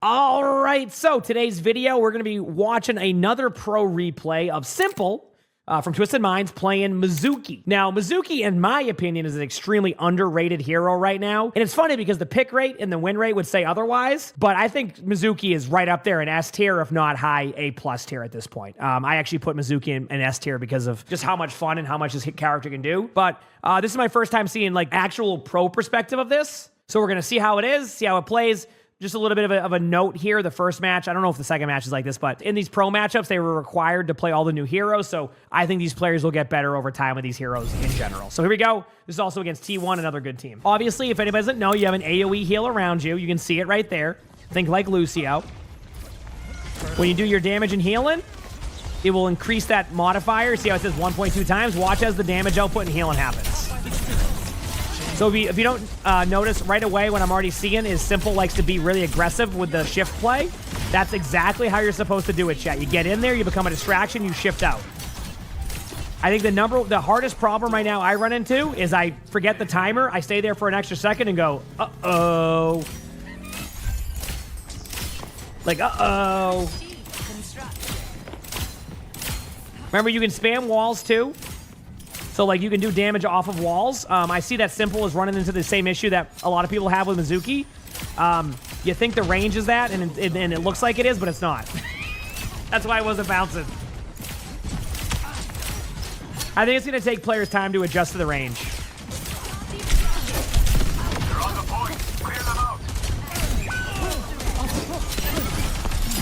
All right, so today's video, we're going to be watching another pro replay of Simple from Twisted Minds playing Mizuki. Now, Mizuki, in my opinion, is an extremely underrated hero right now. And it's funny because the pick rate and the win rate would say otherwise, but I think Mizuki is right up there in S tier, if not high A+ tier at this point. I actually put Mizuki in S tier because of just how much fun and how much his character can do. But this is my first time seeing like actual pro perspective of this. So we're going to see how it is, see how it plays. Just a little bit of a note here. The first match, I don't know if the second match is like this, but in these pro matchups, they were required to play all the new heroes. So I think these players will get better over time with these heroes in general. So here we go. This is also against T1, another good team. Obviously, if anybody doesn't know, you have an AoE heal around you. You can see it right there. Think like Lucio. When you do your damage and healing, it will increase that modifier. See how it says 1.2 times? Watch as the damage output and healing happens. So if you don't notice right away, what I'm already seeing is Simple likes to be really aggressive with the shift play. That's exactly how you're supposed to do it, chat. You get in there, you become a distraction, you shift out. I think the hardest problem right now I run into is I forget the timer. I stay there for an extra second and go, uh-oh. Like, uh-oh. Remember, you can spam walls too. So, like, you can do damage off of walls. I see that Simple is running into the same issue that a lot of people have with Mizuki. You think the range is that, and it looks like it is, but it's not. That's why I wasn't bouncing. I think it's going to take players time to adjust to the range.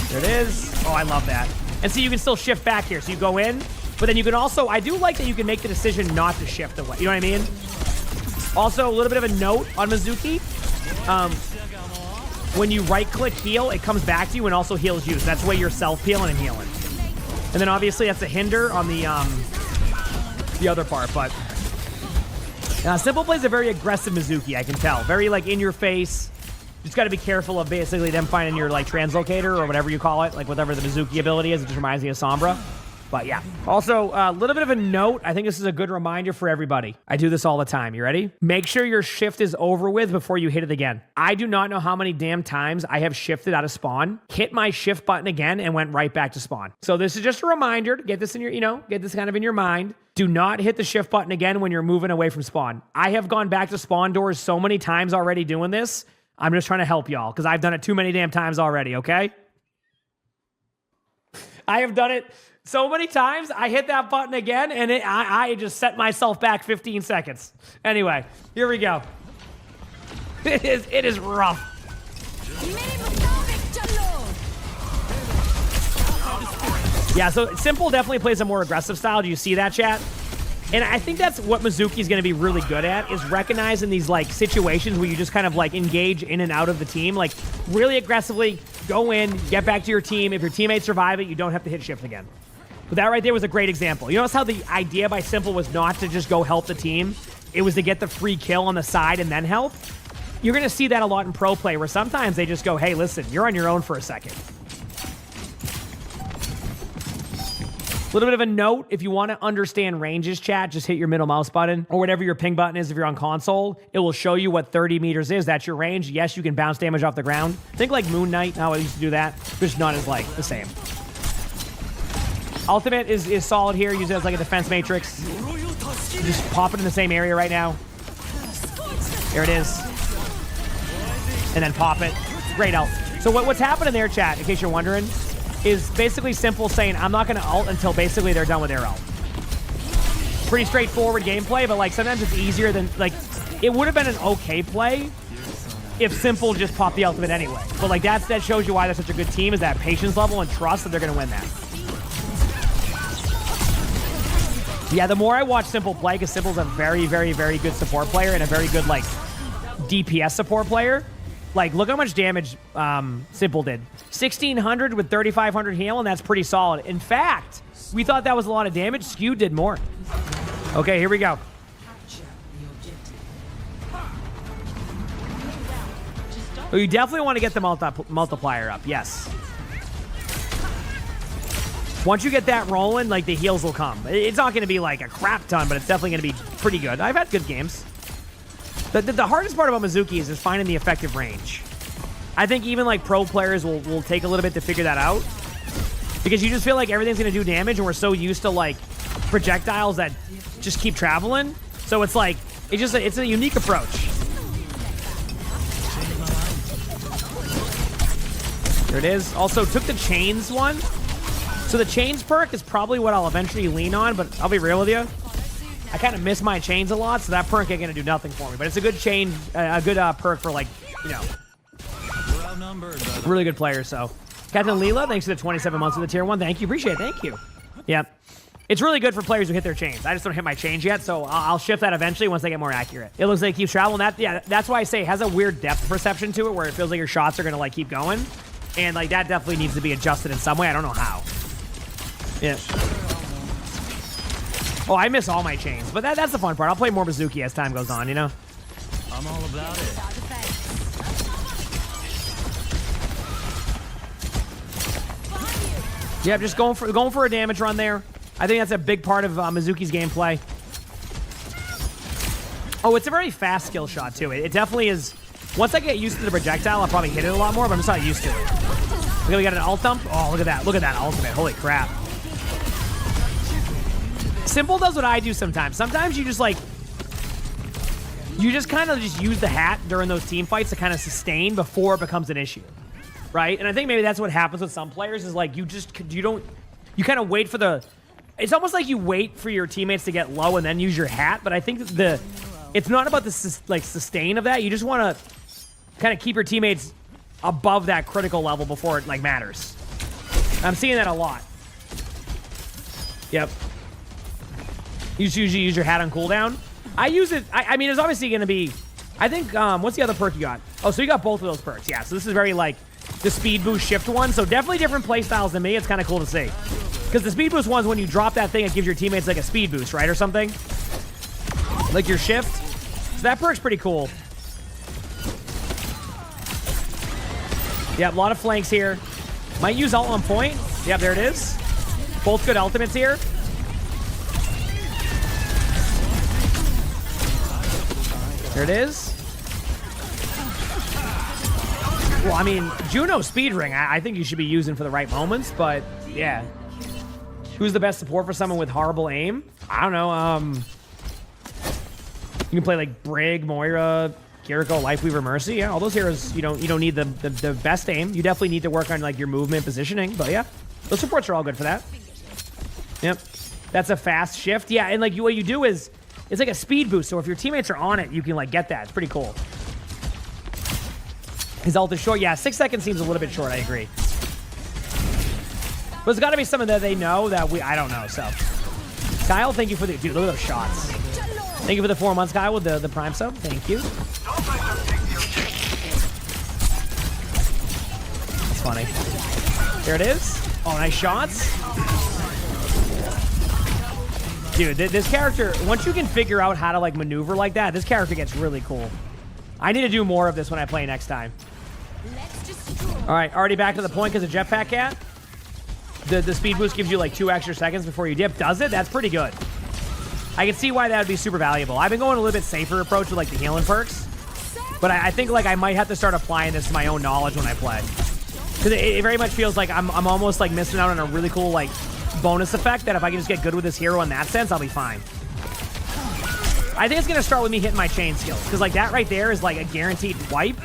There it is. Oh, I love that. And see, you can still shift back here. So you go in. But then you can also, I do like that you can make the decision not to shift away. You know what I mean? Also, a little bit of a note on Mizuki. When you right-click heal, it comes back to you and also heals you. So that's the way you're self-healing and healing. And then obviously that's a hinder on the other part. But Simple plays a very aggressive Mizuki, I can tell. Very like in your face. Just got to be careful of basically them finding your like translocator or whatever you call it. Like whatever the Mizuki ability is. It just reminds me of Sombra. But yeah. Also, a little bit of a note. I think this is a good reminder for everybody. I do this all the time. You ready? Make sure your shift is over with before you hit it again. I do not know how many damn times I have shifted out of spawn, hit my shift button again, and went right back to spawn. So this is just a reminder to get this in your, get this kind of in your mind. Do not hit the shift button again when you're moving away from spawn. I have gone back to spawn doors so many times already doing this. I'm just trying to help y'all because I've done it too many damn times already, okay? I have done it so many times, I hit that button again, and I just set myself back 15 seconds. Anyway, here we go. It is rough. Yeah, so Simple definitely plays a more aggressive style. Do you see that, chat? And I think that's what Mizuki's going to be really good at, is recognizing these like situations where you just kind of like engage in and out of the team, like really aggressively go in, get back to your team. If your teammates survive it, you don't have to hit shift again. But that right there was a great example. You notice how the idea by Simple was not to just go help the team. It was to get the free kill on the side and then help. You're going to see that a lot in pro play where sometimes they just go, hey, listen, you're on your own for a second. A little bit of a note, if you want to understand ranges, chat, just hit your middle mouse button or whatever your ping button is if you're on console. It will show you what 30 meters is. That's your range. Yes, you can bounce damage off the ground. Think like Moon Knight, how I used to do that. Just not as like the same. Ultimate is solid here. Use it as like a defense matrix. Just pop it in the same area right now. There it is. And then pop it. Great ult. So what's happening there, chat, in case you're wondering, is basically Simple saying, I'm not going to ult until basically they're done with their ult. Pretty straightforward gameplay, but like sometimes it's easier than, like, it would have been an okay play if Simple just popped the ultimate anyway. But like that shows you why they're such a good team, is that patience level and trust that they're going to win that. Yeah, the more I watch Simple play, because Simple's a very, very, very good support player and a very good, like, DPS support player. Like, look how much damage Simple did. 1,600 with 3,500 heal, and that's pretty solid. In fact, we thought that was a lot of damage. Skew did more. Okay, here we go. Oh, you definitely want to get the multiplier up, yes. Once you get that rolling, like, the heals will come. It's not going to be like a crap ton, but it's definitely going to be pretty good. I've had good games. The hardest part about Mizuki is just finding the effective range. I think even like pro players will take a little bit to figure that out. Because you just feel like everything's going to do damage, and we're so used to like projectiles that just keep traveling. So it's like, it's a unique approach. There it is. Also took the chains one. So the chains perk is probably what I'll eventually lean on, but I'll be real with you. I kind of miss my chains a lot, so that perk ain't going to do nothing for me. But it's a good chain, a good perk for like, you know, really good players. So Captain Leela, thanks for the 27 months of the tier 1. Thank you. Appreciate it. Thank you. Yep. It's really good for players who hit their chains. I just don't hit my chains yet, so I'll shift that eventually once they get more accurate. It looks like it keeps traveling. That's why I say it has a weird depth perception to it, where it feels like your shots are going to like keep going. And like that definitely needs to be adjusted in some way. I don't know how. Yeah. Oh, I miss all my chains, but that's the fun part. I'll play more Mizuki as time goes on, you know? I'm all about it. Yeah, just going for a damage run there. I think that's a big part of Mizuki's gameplay. Oh, it's a very fast skill shot, too. It definitely is. Once I get used to the projectile, I'll probably hit it a lot more, but I'm just not used to it. Okay, we got an ult dump. Oh, look at that. Look at that ultimate. Holy crap. Simple does what I do sometimes. Sometimes you just like, you just kind of just use the hat during those team fights to kind of sustain before it becomes an issue, right? And I think maybe that's what happens with some players is like you kind of wait for the, it's almost like you wait for your teammates to get low and then use your hat. But I think that it's not about the like sustain of that. You just want to kind of keep your teammates above that critical level before it like matters. I'm seeing that a lot. Yep. You usually use your hat on cooldown. I use it. I mean, it's obviously going to be. I think. What's the other perk you got? Oh, so you got both of those perks. Yeah. So this is very like the speed boost shift one. So definitely different play styles than me. It's kind of cool to see. Because the speed boost one's when you drop that thing, it gives your teammates like a speed boost, right, or something. Like your shift. So that perk's pretty cool. Yeah, a lot of flanks here. Might use ult on point. Yeah, there it is. Both good ultimates here. There it is. Well, I mean, Juno Speed Ring, I think you should be using for the right moments, but yeah. Who's the best support for someone with horrible aim? I don't know. You can play like Brig, Moira, Kiriko, Lifeweaver, Mercy. Yeah, all those heroes, you don't need the best aim. You definitely need to work on like your movement positioning, but yeah. Those supports are all good for that. Yep. That's a fast shift. Yeah, and like what you do is, it's like a speed boost, so if your teammates are on it, you can like get that. It's pretty cool. His ult is short. Yeah, 6 seconds seems a little bit short, I agree. But there's got to be something that they know that I don't know, so. Kyle, thank you for the, dude, look at those shots. Thank you for the 4 months, Kyle, with the Prime sub. Thank you. That's funny. There it is. Oh, nice shots. Dude, this character, once you can figure out how to like maneuver like that, this character gets really cool. I need to do more of this when I play next time. All right, already back to the point because of Jetpack Cat. The speed boost gives you like 2 extra seconds before you dip. Does it? That's pretty good. I can see why that would be super valuable. I've been going a little bit safer approach with like the healing perks. But I think like I might have to start applying this to my own knowledge when I play. Because it very much feels like I'm almost like missing out on a really cool like bonus effect that if I can just get good with this hero in that sense, I'll be fine. I think it's going to start with me hitting my chain skills. Because like that right there is like a guaranteed wipe.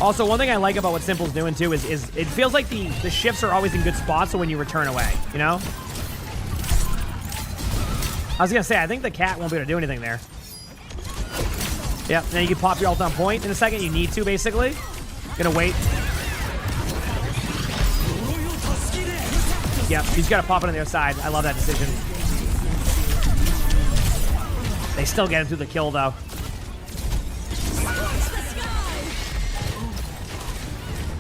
Also, one thing I like about what Simple's doing too is it feels like the shifts are always in good spots so when you return away, you know? I was going to say, I think the cat won't be able to do anything there. Yep, then you can pop your ult on point in a second. You need to, basically. Gonna wait. Yep, he's got to pop it on the other side. I love that decision. They still get him through the kill, though.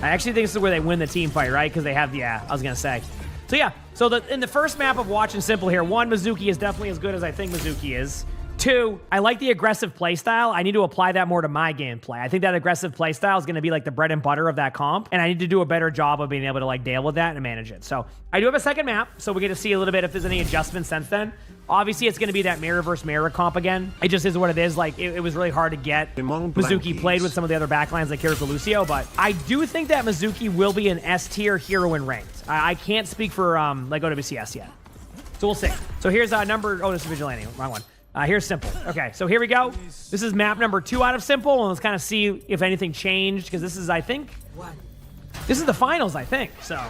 I actually think this is where they win the team fight, right? Because they have, yeah, I was going to say. So, yeah. So, in the first map of Watch and Simple here, one, Mizuki is definitely as good as I think Mizuki is. 2, I like the aggressive playstyle. I need to apply that more to my gameplay. I think that aggressive playstyle is going to be like the bread and butter of that comp, and I need to do a better job of being able to like deal with that and manage it. So I do have a second map, so we get to see a little bit if there's any adjustments since then. Obviously, it's going to be that mirror versus mirror comp again. It just is what it is. Like, it was really hard to get. Mizuki played with some of the other backlines like Heroes of Lucio, but I do think that Mizuki will be an S-tier hero in ranked. I can't speak for like OWCS yet. So we'll see. So here's number, oh, this is Vigilante, wrong one. Here's Simple. Okay, so here we go. This is map number 2 out of Simple, and let's kind of see if anything changed, because this is, I think, this is the finals, I think, so.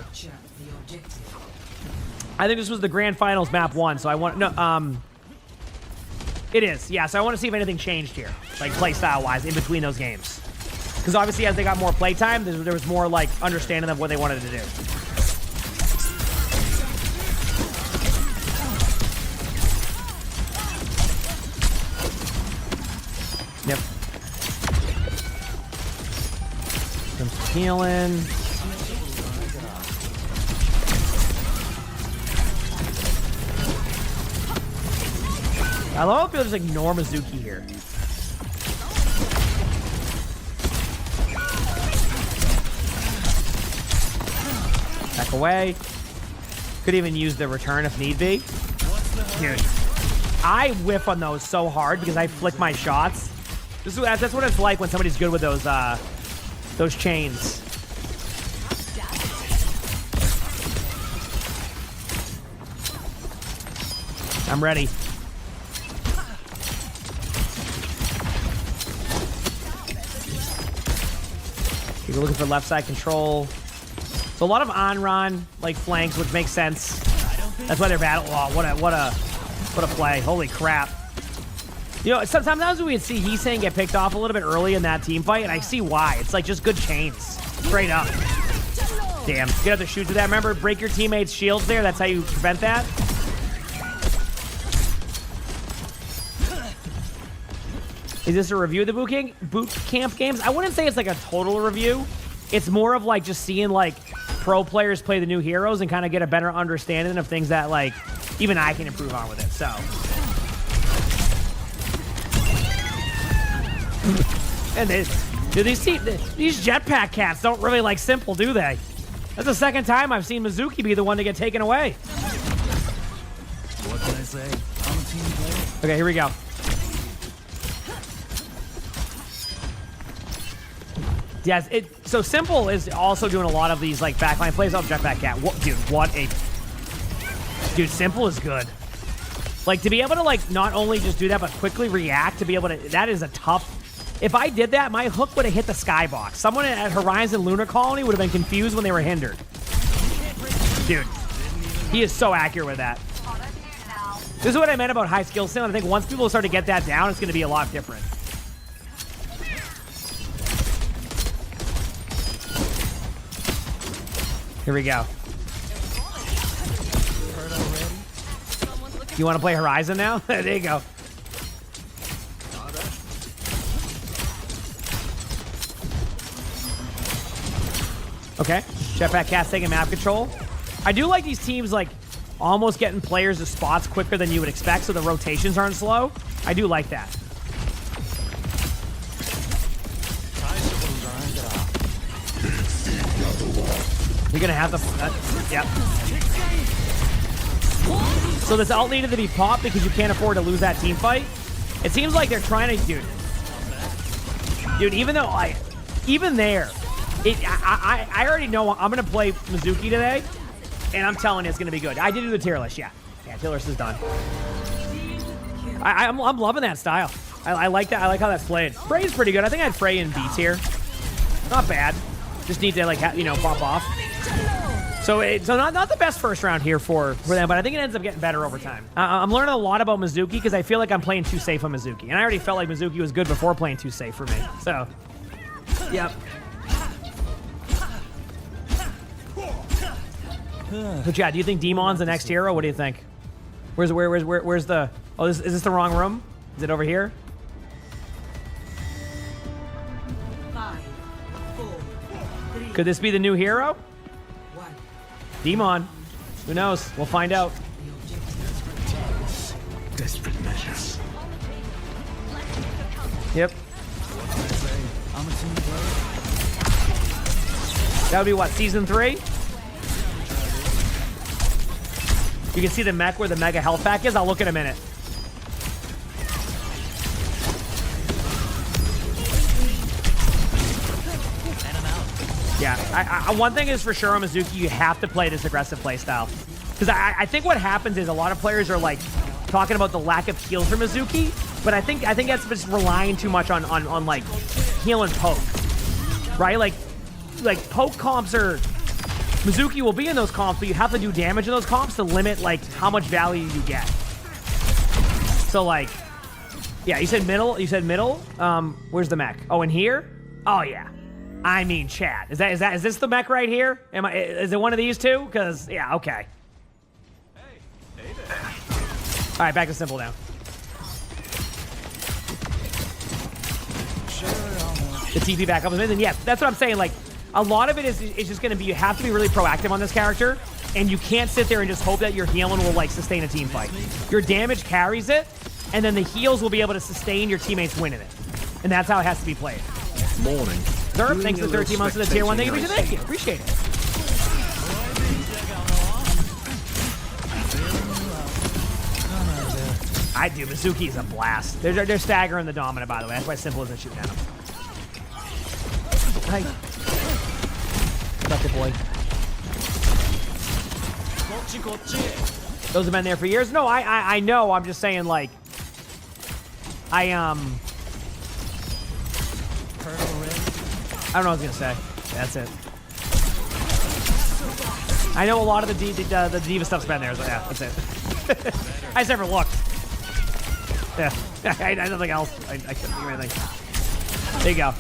I think this was the grand finals map 1, so I want, no, it is, yeah, so I want to see if anything changed here, like play style-wise, in between those games. Because obviously, as they got more playtime, there was more, like, understanding of what they wanted to do. Yep. Comes healing. I love how people just ignore Mizuki here. Back away. Could even use the return if need be. Dude, I whiff on those so hard because I flick my shots. That's what it's like when somebody's good with those chains. I'm ready. We're looking for left side control. So a lot of on-run, like flanks, which makes sense. That's why they're battle. Oh, what a play! Holy crap! You know, sometimes we would see Heesang get picked off a little bit early in that team fight, and I see why. It's like just good chains, straight up. Damn, you have to shoot to that. Remember, break your teammates' shields there. That's how you prevent that. Is this a review of the boot camp games? I wouldn't say it's like a total review. It's more of like just seeing like pro players play the new heroes and kind of get a better understanding of things that like even I can improve on with it. So. And these jetpack cats don't really like Simple, do they? That's the second time I've seen Mizuki be the one to get taken away. What can I say? I'm a team player. Okay, here we go. Yes, so Simple is also doing a lot of these like backline plays. Oh, jetpack cat. Dude, Simple is good. Like to be able to like not only just do that but quickly react to be able to. That is a tough. If I did that, my hook would have hit the skybox. Someone at Horizon Lunar Colony would have been confused when they were hindered. Dude, he is so accurate with that. This is what I meant about high skill ceiling. I think once people start to get that down, it's going to be a lot different. Here we go. You want to play Horizon now? There you go. Okay, Jetpack Cat's taking map control. I do like these teams like almost getting players to spots quicker than you would expect, so the rotations aren't slow. I do like that. You're gonna have to. Yep. So this ult needed to be popped because you can't afford to lose that team fight. It seems like they're trying to, dude. Even though even there. I already know I'm going to play Mizuki today, and I'm telling you it's going to be good. I did do the tier list, yeah. Yeah, tier list is done. I'm loving that style. I like that. I like how that's played. Frey's pretty good. I think I had Frey in B tier. Not bad. Just need to, like, pop off. So not the best first round here for them, but I think it ends up getting better over time. I'm learning a lot about Mizuki because I feel like I'm playing too safe on Mizuki. And I already felt like Mizuki was good before playing too safe for me. So, yep. So Chad, do you think Demon's the next hero? What do you think? Where's the? Oh, is this the wrong room? Is it over here? 5, 4, 3. Could this be the new hero? 1. Demon. Who knows? We'll find out. Desperate measures. team player. That would be what, season 3? You can see the mech where the mega health pack is. I'll look in a minute. Yeah, one thing is for sure on Mizuki, you have to play this aggressive playstyle. Because I think what happens is a lot of players are like talking about the lack of heals for Mizuki, but I think that's just relying too much on like heal and poke, right? Like poke comps are Mizuki will be in those comps, but you have to do damage in those comps to limit like how much value you get. So like, yeah, you said middle. You said middle. Where's the mech? Oh, in here. Oh yeah. I mean, chat. Is this the mech right here? Is it one of these two? Because yeah, okay. All right, back to simple now. The TP back up, and then yeah, that's what I'm saying. Like, a lot of it is just going to be you have to be really proactive on this character, and you can't sit there and just hope that your healing will like sustain a team fight. Your damage carries it, and then the heals will be able to sustain your teammates winning it, and that's how it has to be played. Morning. Zerb, thanks for 13 months of the tier 1. Thank you. Appreciate it. I do. Mizuki is a blast. They're staggering the dominant, by the way. That's why Simple isn't shooting at him. Hi. Got the boy. Those have been there for years. No, I know. I'm just saying, like, I don't know what I was gonna say. That's it. I know a lot of the Diva stuff's been there, so yeah, that's it. I just never looked. Yeah, I nothing else. I couldn't think of anything. There you go.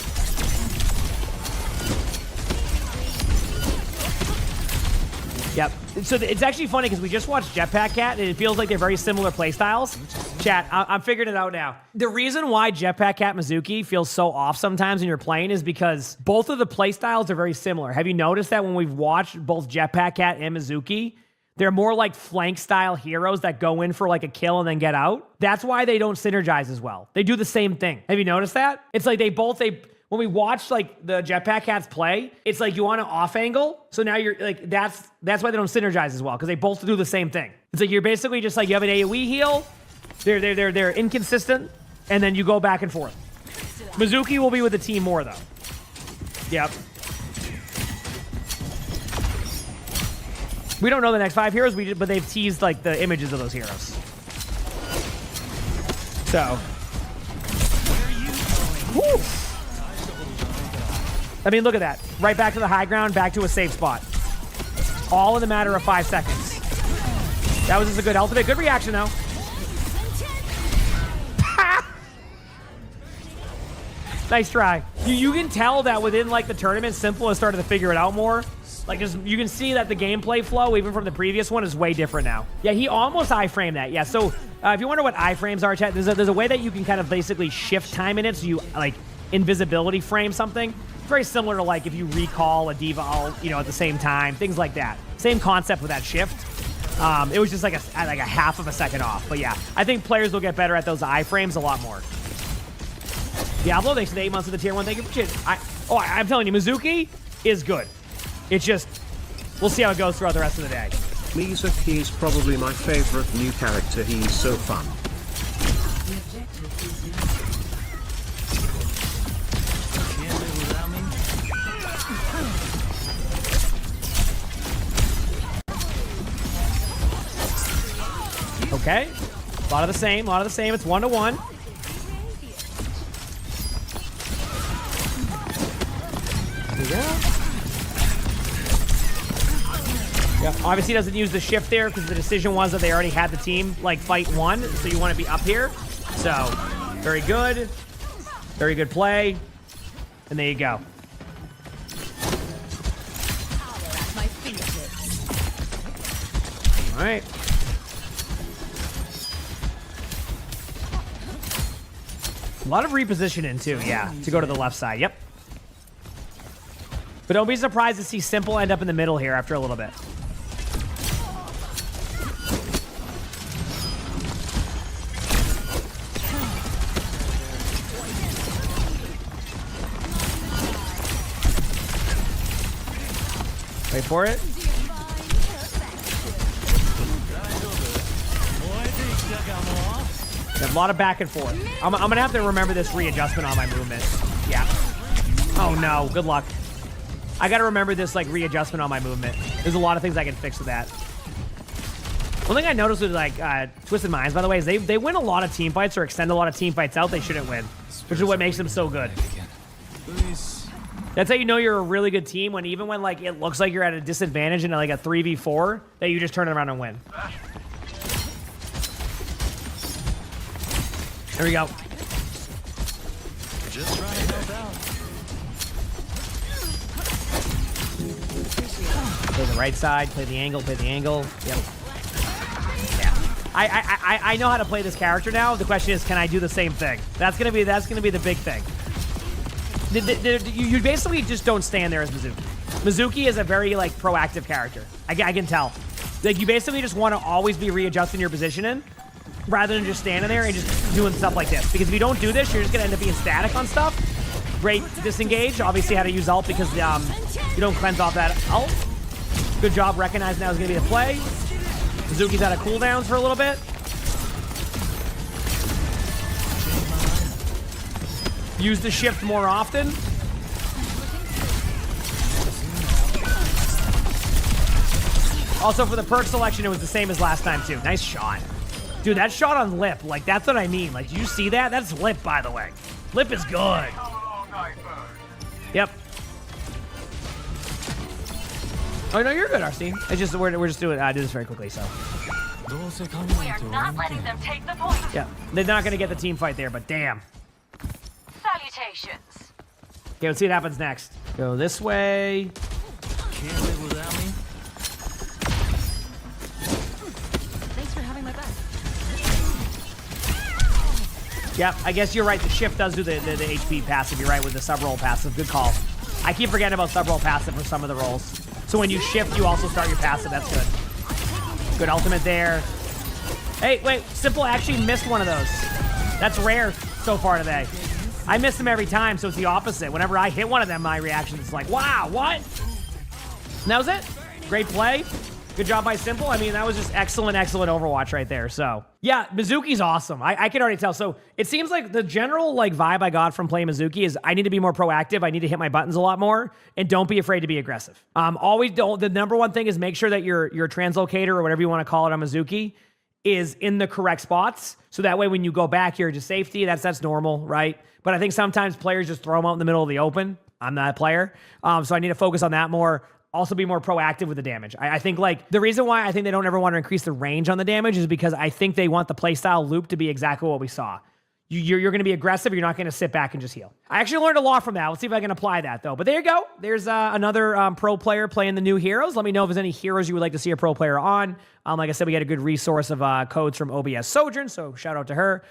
Yep. So it's actually funny because we just watched Jetpack Cat, and it feels like they're very similar playstyles. Chat, I'm figuring it out now. The reason why Jetpack Cat Mizuki feels so off sometimes when you're playing is because both of the playstyles are very similar. Have you noticed that when we've watched both Jetpack Cat and Mizuki, they're more like flank-style heroes that go in for like a kill and then get out? That's why they don't synergize as well. They do the same thing. Have you noticed that? It's like when we watch like the Jetpack Cats play, it's like you want an off angle. So now you're like, that's why they don't synergize as well, because they both do the same thing. It's like you're basically just like you have an AoE heal, they're inconsistent, and then you go back and forth. Mizuki will be with the team more though. Yep. We don't know the next 5 heroes, but they've teased like the images of those heroes. So. Woo. I mean, look at that. Right back to the high ground, back to a safe spot. All in a matter of 5 seconds. That was just a good ultimate. Good reaction, though. Nice try. You can tell that within, like, the tournament, Simple has started to figure it out more. Like, just you can see that the gameplay flow, even from the previous one, is way different now. Yeah, he almost iframed that. Yeah, so if you wonder what iframes are, chat, there's a way that you can kind of basically shift time in it, so you, like, invisibility frame something. Very similar to like if you recall a Diva ult, you know, at the same time, things like that. Same concept with that shift. It was just like a half of a second off. But yeah, I think players will get better at those iframes a lot more. Diablo, thanks for the 8 months of the tier 1. Thank you for shit. I'm telling you, Mizuki is good. It's just, we'll see how it goes throughout the rest of the day. Mizuki is probably my favorite new character. He's so fun. Okay, a lot of the same, It's 1-to-1. There we go. Yep, obviously doesn't use the shift there because the decision was that they already had the team, like, fight one, so you want to be up here. So, very good. Very good play. And there you go. All right. A lot of repositioning, too, yeah, to go to the left side. Yep. But don't be surprised to see Simple end up in the middle here after a little bit. Wait for it. A lot of back and forth. I'm gonna have to remember this readjustment on my movement. Yeah. Oh no, good luck. I gotta remember this like readjustment on my movement. There's a lot of things I can fix with that. One thing I noticed with like Twisted Minds, by the way, is they win a lot of team fights or extend a lot of team fights out they shouldn't win, which is what makes them so good. That's how you know you're a really good team, when even when like it looks like you're at a disadvantage in like a 3v4, that you just turn it around and win. There we go. Just trying to help out. Play the right side, play the angle, play the angle. Yep. Yeah. I know how to play this character now. The question is, can I do the same thing? That's gonna be the big thing. You basically just don't stand there as Mizuki. Mizuki is a very like proactive character. I can tell. Like you basically just want to always be readjusting your positioning, rather than just standing there and just doing stuff like this. Because if you don't do this, you're just gonna end up being static on stuff. Great disengage. Obviously how to use ult because you don't cleanse off that ult. Good job recognizing that was gonna be the play. Mizuki's out of cooldowns for a little bit. Use the shift more often. Also for the perk selection, it was the same as last time too. Nice shot. Dude, that shot on Lip, like that's what I mean. Like, did you see that? That's Lip, by the way. Lip is good. Yep. Oh no, you're good, RC. It's just we're just doing do this very quickly, so. We are not letting them take the point. Yeah, they're not gonna get the team fight there, but damn. Salutations. Okay, let's see what happens next. Go this way. Can't live without me. Thanks for having my back. Yep, I guess you're right. The shift does do the HP passive. You're right with the sub-roll passive. Good call. I keep forgetting about sub-roll passive for some of the rolls. So when you shift, you also start your passive. That's good. Good ultimate there. Hey, wait. Simple actually missed one of those. That's rare so far today. I miss them every time, so it's the opposite. Whenever I hit one of them, my reaction is like, wow, what? And that was it. Great play. Good job by Simple. I mean, that was just excellent Overwatch right there. So, yeah, Mizuki's awesome. I can already tell. So, it seems like the general like vibe I got from playing Mizuki is I need to be more proactive. I need to hit my buttons a lot more, and don't be afraid to be aggressive. Always don't. The number one thing is make sure that your translocator or whatever you want to call it on Mizuki is in the correct spots. So that way when you go back, you're just safety. That's normal, right? But I think sometimes players just throw them out in the middle of the open. I'm not a player. So I need to focus on that more. Also be more proactive with the damage. I think like the reason why I think they don't ever want to increase the range on the damage is because I think they want the playstyle loop to be exactly what we saw. You're going to be aggressive. You're not going to sit back and just heal. I actually learned a lot from that. Let's see if I can apply that though. But there you go. There's another pro player playing the new heroes. Let me know if there's any heroes you would like to see a pro player on. Like I said, we got a good resource of codes from OBS Sojourn, so shout out to her.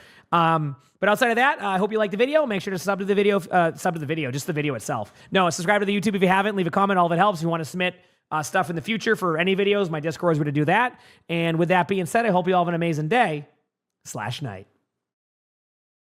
But outside of that, I hope you liked the video. Make sure to sub to the video, just the video itself. No, subscribe to the YouTube if you haven't. Leave a comment. All of it helps. If you want to submit stuff in the future for any videos, my Discord is going to do that. And with that being said, I hope you all have an amazing day /night.